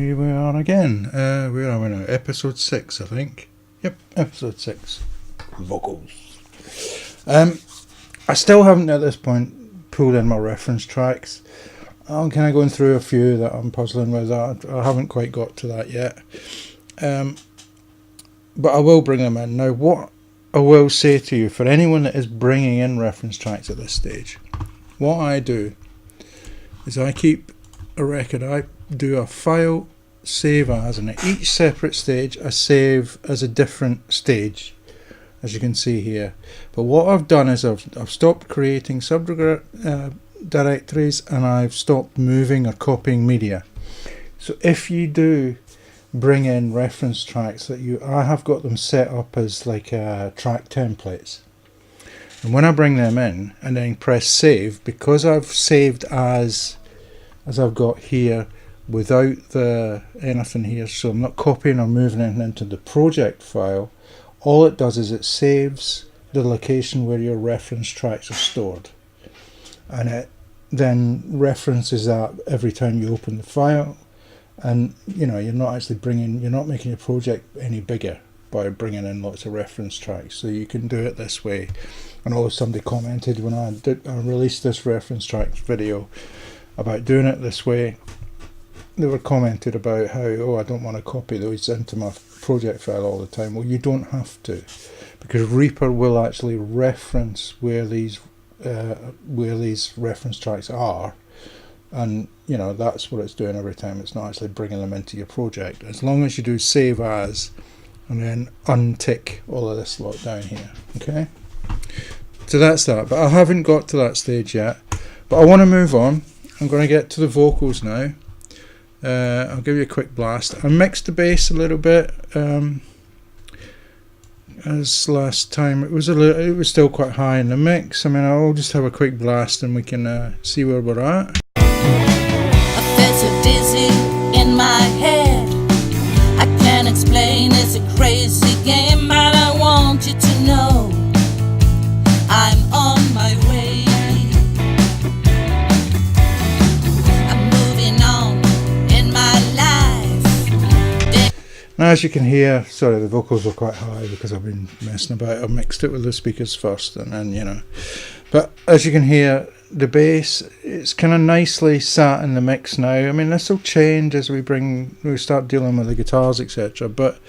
here we are again. Where are we now? Episode 6, I think. Yep, episode 6. Vocals. I still haven't at this point pulled in my reference tracks. I'm kind of going through a few that I'm puzzling with. I haven't quite got to that yet. But I will bring them in. Now, what I will say to you, for anyone that is bringing in reference tracks at this stage, what I do is I keep a record. I do a file save as, and at each separate stage I save as a different stage, as you can see here. But what I've done is I've stopped creating subdirectories and I've stopped moving or copying media. So if you do bring in reference tracks I have got them set up as like track templates, and when I bring them in and then press save, because I've saved as I've got here without anything here, so I'm not copying or moving anything into the project file, all it does is it saves the location where your reference tracks are stored, and it then references that every time you open the file. And you're not making your project any bigger by bringing in lots of reference tracks. So you can do it this way. I know somebody commented when I released this reference tracks video about doing it this way. They were commented about how, I don't want to copy those into my project file all the time. Well, you don't have to, because Reaper will actually reference where these reference tracks are, and that's what it's doing every time. It's not actually bringing them into your project, as long as you do save as and then untick all of this lot down here. Okay, so that's that, but I haven't got to that stage yet, but I want to move on. I'm going to get to the vocals now. I'll give you a quick blast. I mixed the bass a little bit, as last time. It was still quite high in the mix. I mean, I'll just have a quick blast and we can see where we're at. I feel so dizzy in my head. I can't explain, it's a crazy game, but I want you to know I'm on my way. I'm moving on in my life. Now, as you can hear, sorry, the vocals were quite high because I've been messing about. I mixed it with the speakers first, and then but as you can hear, the bass, it's kind of nicely sat in the mix now. I mean, this will change as we start dealing with the guitars, etc. But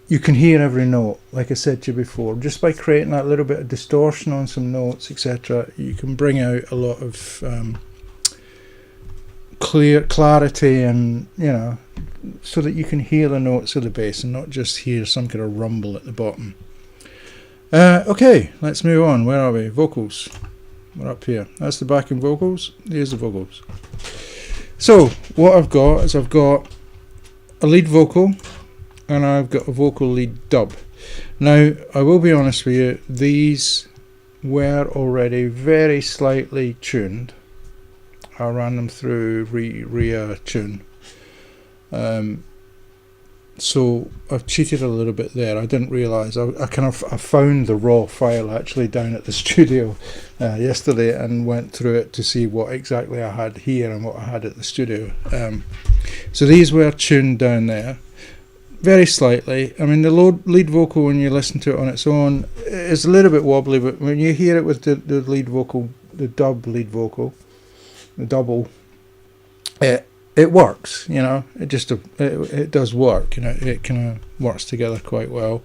you can hear every note, like I said to you before. Just by creating that little bit of distortion on some notes, etc., you can bring out a lot of clarity, and so that you can hear the notes of the bass and not just hear some kind of rumble at the bottom. Okay, let's move on. Where are we? Vocals. We're up here. That's the backing vocals. Here's the vocals. So what I've got is I've got a lead vocal and I've got a vocal lead dub. Now, I will be honest with you, these were already very slightly tuned. I ran them through re-tune. So I've cheated a little bit there. I didn't realise. I found the raw file actually down at the studio yesterday and went through it to see what exactly I had here and what I had at the studio. So these were tuned down there very slightly. I mean, the lead vocal, when you listen to it on its own, is a little bit wobbly, but when you hear it with the lead vocal, the dub lead vocal, the double, it works, it does work, it kind of works together quite well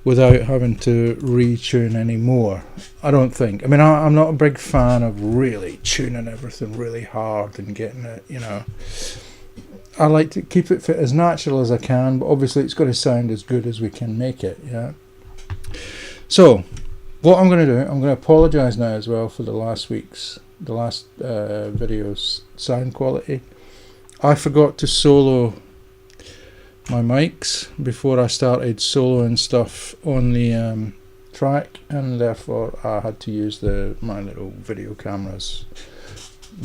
without having to retune anymore, I don't think. I mean, I'm not a big fan of really tuning everything really hard and getting it, I like to keep it as natural as I can, but obviously it's got to sound as good as we can make it, So, what I'm going to do, I'm going to apologise now as well for the last video's sound quality. I forgot to solo my mics before I started soloing stuff on the track, and therefore I had to use my little video cameras,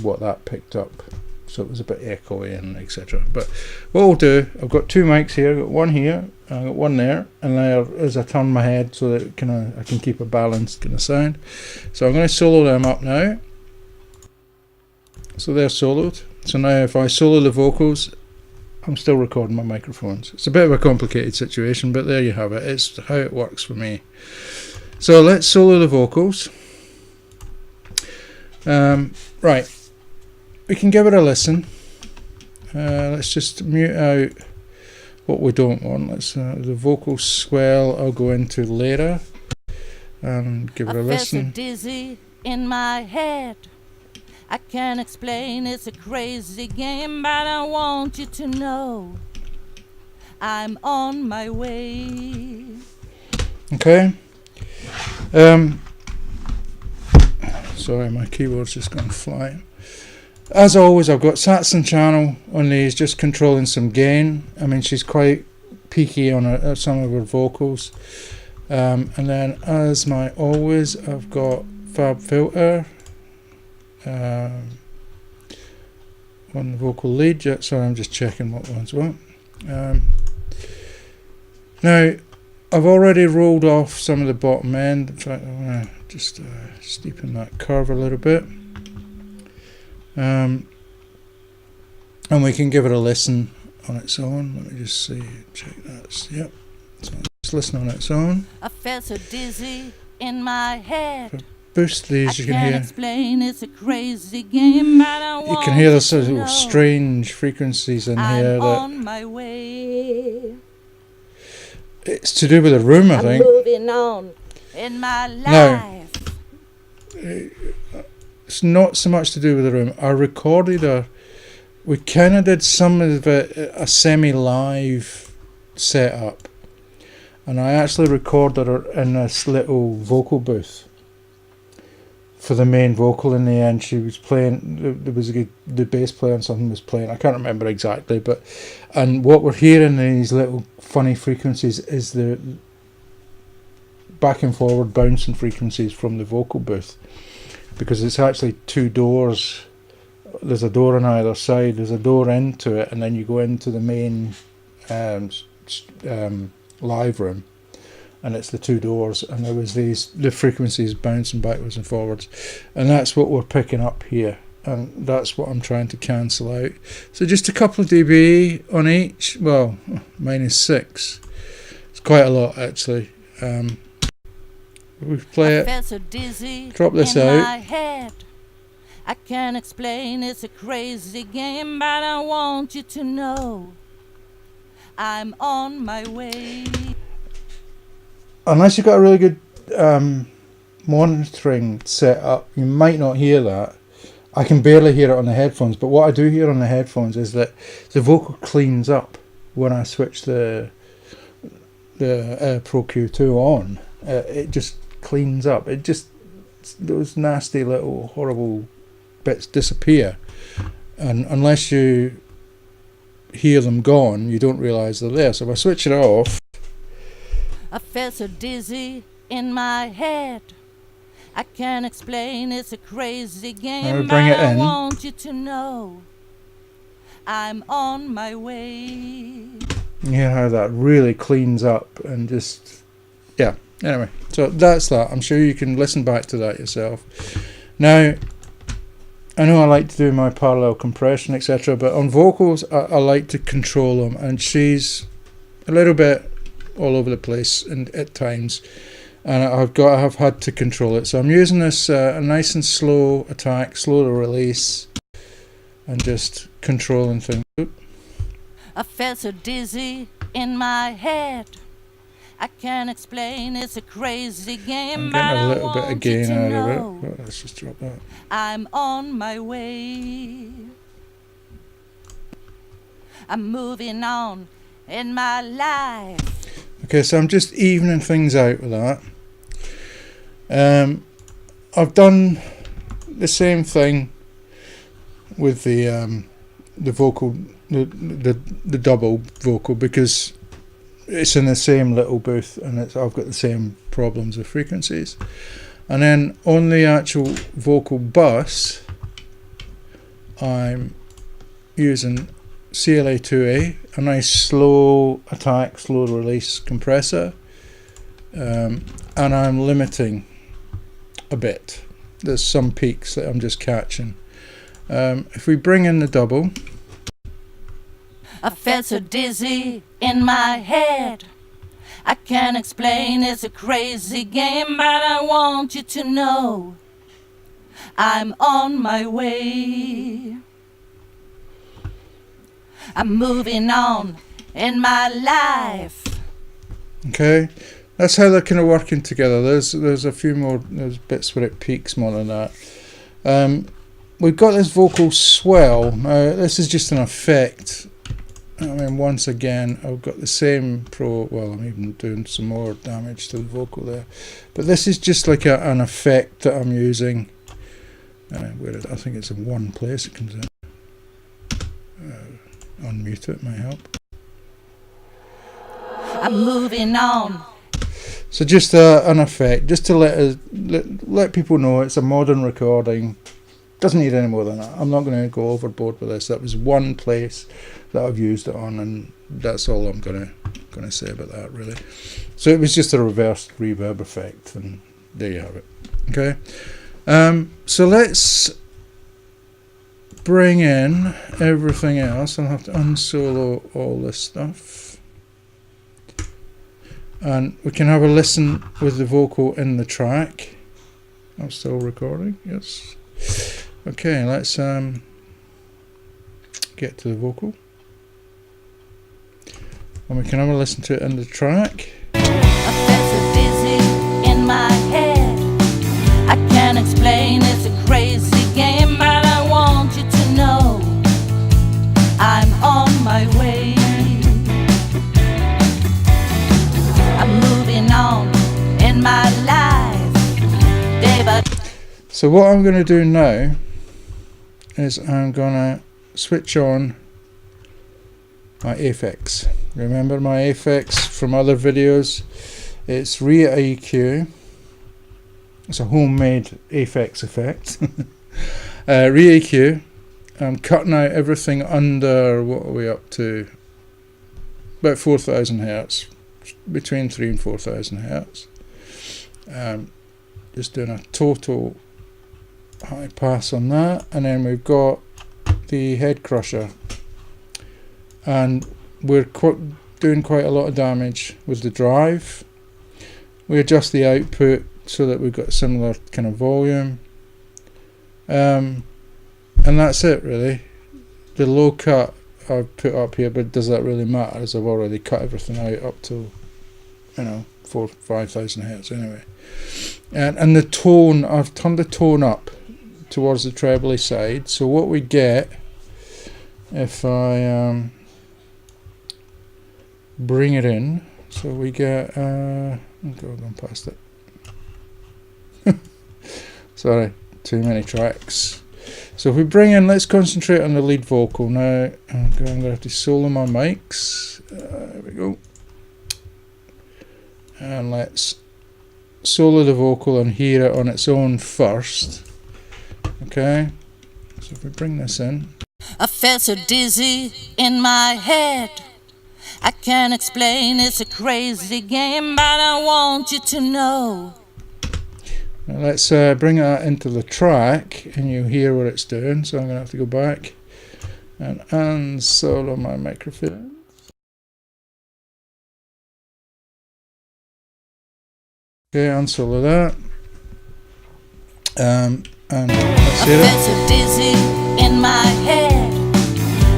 what that picked up, so it was a bit echoey and etc. But what I'll do, I've got two mics here. I've got one here, I've got one there, and there as I turn my head so that I can keep a balanced kind of sound. So I'm going to solo them up now. So they're soloed. So now if I solo the vocals, I'm still recording my microphones. It's a bit of a complicated situation, but there you have it. It's how it works for me. So let's solo the vocals. Right, we can give it a listen. Let's just mute out what we don't want. Let's the vocal swell I'll go into later and give it a listen. I feel so dizzy in my head. I can't explain, it's a crazy game, but I want you to know I'm on my way. Okay. Sorry, my keyboard's just gone flying. As always, I've got Satson channel on these, just controlling some gain. I mean, she's quite peaky on some of her vocals. And then, as my always, I've got Fab Filter on the vocal lead. Sorry, I'm just checking what one's what. Now, I've already rolled off some of the bottom end. In fact, I want to just steepen that curve a little bit. And we can give it a listen on its own. Let me just see, check that. Yep. So let's listen on its own. I felt so dizzy in my head. Boost these, you can hear. Explain, it's a crazy game, but I You can hear the sort of strange frequencies in here. On my way. It's to do with the room, I think. Moving on in my life. Now, it's not so much to do with the room. I recorded we kind of did some of it, a semi-live setup, and I actually recorded her in this little vocal booth for the main vocal. In the end, she was playing, there was the bass player and something was playing, I can't remember exactly, and what we're hearing in these little funny frequencies is the back and forward bouncing frequencies from the vocal booth, because it's actually two doors. There's a door on either side, there's a door into it, and then you go into the main live room, and it's the two doors, and there was the frequencies bouncing backwards and forwards, and that's what we're picking up here, and that's what I'm trying to cancel out. So just a couple of dB on each. Well, -6. It's quite a lot actually. We play it. So dizzy, drop this out. I can't explain, it's a crazy game, but I want you to know I'm on my way. Unless you've got a really good monitoring set up, you might not hear that. I can barely hear it on the headphones, but what I do hear on the headphones is that the vocal cleans up when I switch the Pro Q2 on. It just cleans up. It just, those nasty little horrible bits disappear, and unless you hear them gone, you don't realise they're there. So if I switch it off, I feel so dizzy in my head. I can't explain, it's a crazy game, bring it but I in. want you to know I'm on my way. Yeah, how that really cleans up and just, yeah. Anyway, so that's that. I'm sure you can listen back to that yourself. Now, I know I like to do my parallel compression, etc., but on vocals, I like to control them, and she's a little bit all over the place and at times, and I've had to control it. So I'm using this a nice and slow attack, slow to release, and just controlling things. I felt so dizzy in my head. I can't explain, it's a crazy game, I'm but getting a I little bit of want you gain to out know of it. But let's just drop that. I'm on my way. I'm moving on in my life. Okay, so I'm just evening things out with that. I've done the same thing with the vocal, the double vocal, because it's in the same little booth, and I've got the same problems with frequencies. And then on the actual vocal bus, I'm using CLA2A, a nice slow attack, slow release compressor, and I'm limiting a bit. There's some peaks that I'm just catching. If we bring in the double, I felt so dizzy in my head. I can't explain, it's a crazy game, but I want you to know I'm on my way. I'm moving on in my life. Okay, that's how they're kind of working together. There's a few more, there's bits where it peaks more than that. We've got this vocal swell. Now this is just an effect. I mean, once again, I've got the same well, I'm even doing some more damage to the vocal there, but this is just like an effect that I'm using. Where I think it's in one place it comes in. Unmute it might help. I'm moving on. So just an effect, just to let people know it's a modern recording. Doesn't need any more than that. I'm not going to go overboard with this. That was one place that I've used it on, and that's all I'm going to say about that, really. So it was just a reverse reverb effect, and there you have it. Okay. So let's bring in everything else. I'll have to unsolo all this stuff, and we can have a listen with the vocal in the track. I'm still recording. Yes. Okay, let's get to the vocal, and we can have a listen to it in the track. I felt so dizzy in my head. I can't explain, it's a crazy game, but I want you to know I'm on my way. I'm moving on in my life, day by day. So what I'm going to do now is I'm going to switch on my effects. Remember my effects from other videos? It's Re-EQ. It's a homemade effects effect. Re-EQ. I'm cutting out everything under, what are we up to? About 4,000 hertz. Between 3 and 4,000 hertz. Just doing a total high pass on that, and then we've got the head crusher, and we're doing quite a lot of damage with the drive. We adjust the output so that we've got a similar kind of volume, and that's it really. The low cut I've put up here, but does that really matter, as I've already cut everything out up to 4,000-5,000 hertz anyway. And the tone, I've turned the tone up towards the trebly side. So what we get, if I bring it in, so we get, oh God, I'm past it. Sorry, too many tracks. So if we bring in, let's concentrate on the lead vocal now. I'm going to have to solo my mics. There we go. And let's solo the vocal and hear it on its own first. Okay, so if we bring this in. I felt so dizzy in my head. I can't explain, it's a crazy game, but I want you to know. Now let's bring that into the track, and you hear what it's doing. So I'm going to have to go back and unsolo my microphone. Okay, unsolo that. And let's hear I felt so dizzy in my head.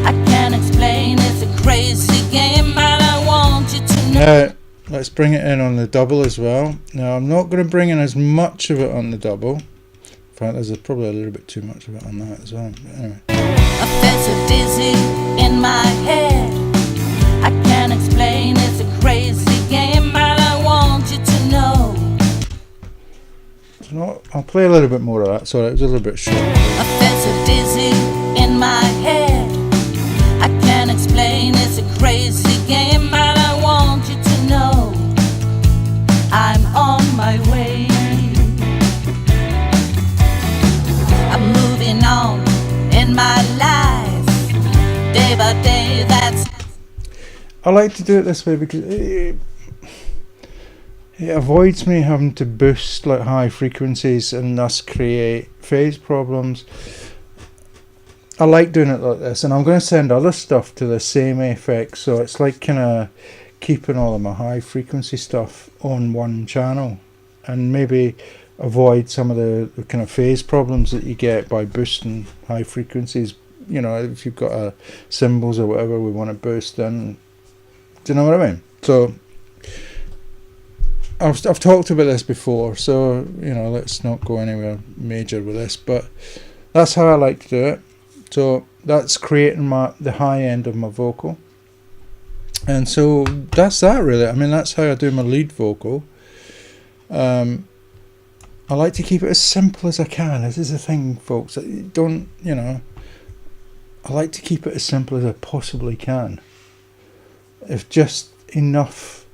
I can't explain, it's a crazy game, but I want you to know. Now, let's bring it in on the double as well. Now, I'm not going to bring in as much of it on the double. In fact, there's probably a little bit too much of it on that as well. But anyway. I felt so dizzy in my head. I can't explain, it's a crazy game, but I want you to know. I'll play a little bit more of that. Sorry, it was a little bit short. I felt so dizzy in my head. I can't explain, it's a crazy game, but I want you to know I'm on my way. I'm moving on in my life, day by day. That's I like to do it this way because it avoids me having to boost like high frequencies and thus create phase problems. I like doing it like this, and I'm going to send other stuff to the same effects, so it's like kind of keeping all of my high frequency stuff on one channel, and maybe avoid some of the kind of phase problems that you get by boosting high frequencies. You know, if you've got cymbals or whatever we want to boost, then do you know what I mean? So I've talked about this before, so you know, let's not go anywhere major with this, but that's how I like to do it. So that's creating the high end of my vocal, and so that's that really. I mean, that's how I do my lead vocal. I like to keep it as simple as I can. This is the thing, folks. Don't, you know, I like to keep it as simple as I possibly can. If just enough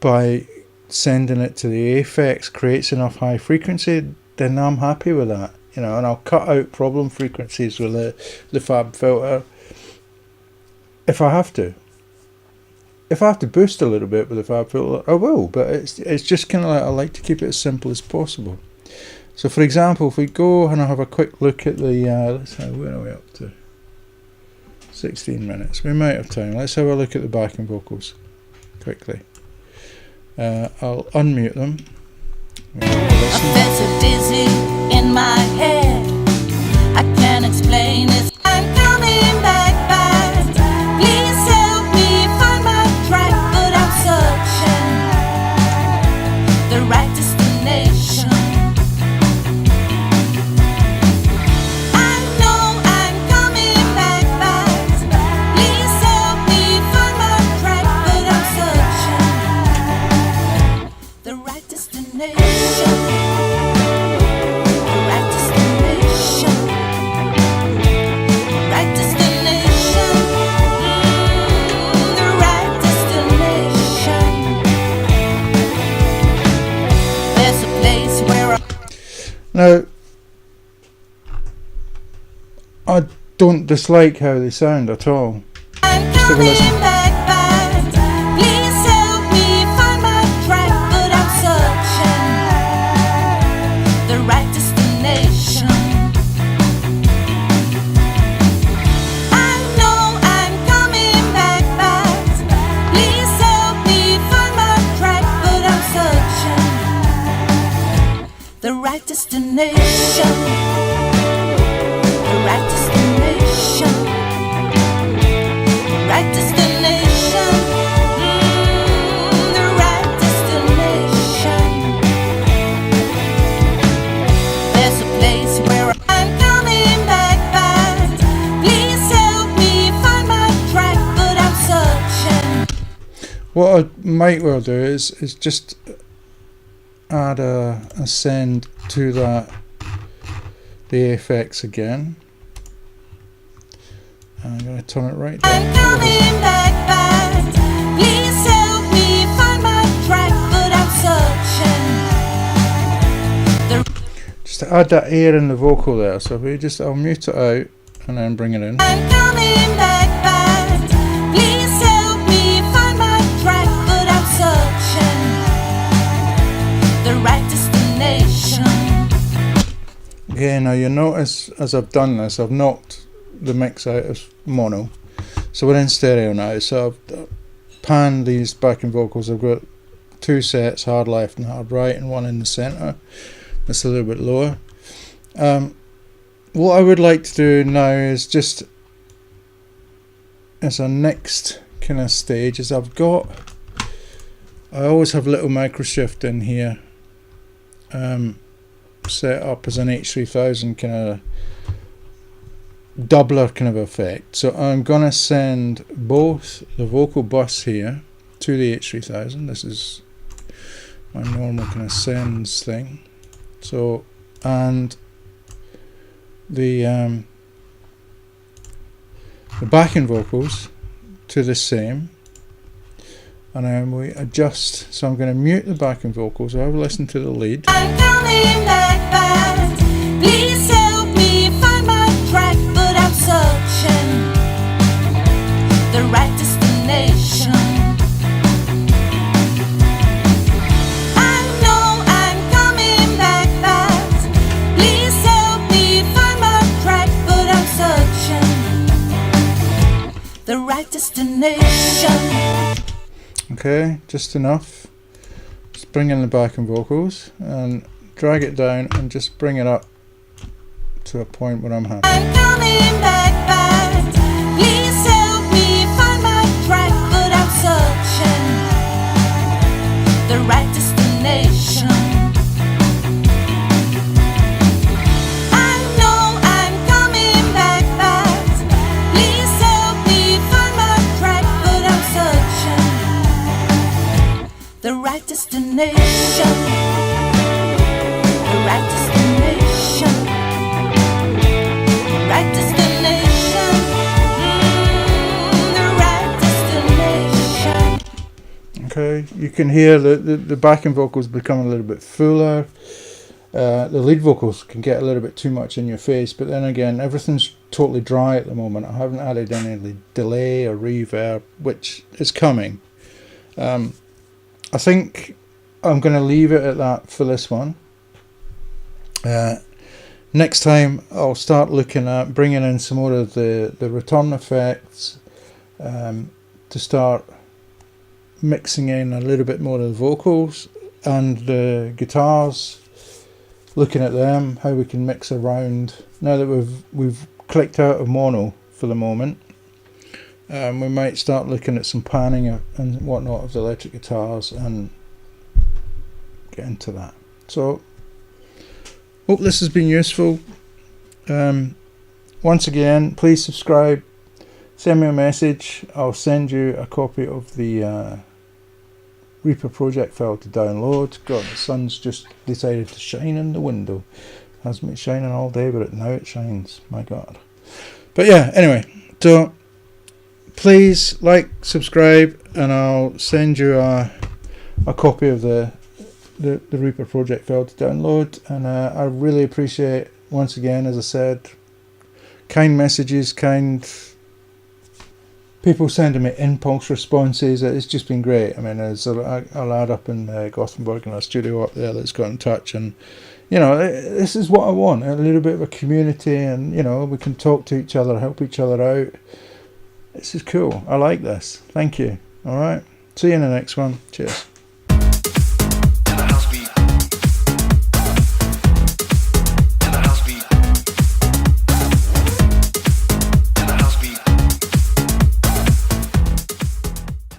by sending it to the effects creates enough high frequency, then I'm happy with that. You know, and I'll cut out problem frequencies with the fab filter if I have to. If I have to boost a little bit with the fab filter, I will, but it's just kind of like I like to keep it as simple as possible. So for example, if we go and I have a quick look at the, let's see, where are we up to? 16 minutes. We might have time. Let's have a look at the backing vocals quickly. I'll unmute them. I felt so dizzy in my head. I can't explain it. I'm coming back fast. Please help me find my track, but I'm searching the right destination. I know I'm coming back fast. Please help me find my track, but I'm searching the right destination. Now, I don't dislike how they sound at all. Just have a listen. Please help me find my track, but I'm searching the right destination. I know I'm coming back fast. Please help me find my track, but I'm searching the right destination. The right destination. Right destination. The right destination. There's a place where I'm coming back fast. Please help me find my track, but I'm searching. What I might well do is just add a send to that, the effects again. And I'm going to turn it right down. I'm coming back fast. Please help me find my track, but I'm searching. Just to add that air in the vocal there. So if we I'll mute it out and then bring it in. I'm coming back fast. Please help me find my track, but I'm searching the right destination. Okay, now you notice as I've done this, I've knocked the mix out of mono, so we're in stereo now. So I've panned these backing vocals. I've got two sets, hard left and hard right, and one in the center that's a little bit lower. What I would like to do now is just as a next kind of stage is I always have little micro shift in here set up as an H3000 kind of doubler kind of effect. So I'm gonna send both the vocal bus here to the H3000. This is my normal kind of sends thing. So, and the backing vocals to the same, and then we adjust. So I'm going to mute the backing vocals. I'll listen to the lead. I'm coming back fast. Please help me find my track, but I'm searching the right destination. I know I'm coming back fast. Please help me find my track, but I'm searching Okay, just enough. Just bring in the backing vocals and drag it down and just bring it up to a point where I'm happy. I'm coming back, back. Please help me find my track, but I'm searching the right destination. I know I'm coming back, back. Please help me find my track, but I'm searching the right destination. The right destination. Right destination, the right destination. Okay, you can hear the backing vocals become a little bit fuller. The lead vocals can get a little bit too much in your face, but then again, everything's totally dry at the moment. I haven't added any delay or reverb, which is coming. I think I'm going to leave it at that for this one. Next time I'll start looking at bringing in some more of the return effects, to start mixing in a little bit more of the vocals and the guitars, looking at them, how we can mix around. Now that we've clicked out of mono for the moment, we might start looking at some panning and whatnot of the electric guitars and get into that. So hope this has been useful. Once again, please subscribe, send me a message. I'll send you a copy of the Reaper project file to download. God, the sun's just decided to shine in the window. Hasn't been shining all day, but now it shines. My God. But yeah, anyway, so please like, subscribe, and I'll send you a copy of the Reaper project file to download. And I really appreciate, once again, as I said, kind messages, kind people sending me impulse responses. It's just been great. I mean, there's a lad up in Gothenburg in our studio up there that's got in touch, and you know, this is what I want, a little bit of a community, and you know, we can talk to each other, help each other out. This is cool. I like this. Thank you. All right, see you in the next one. Cheers.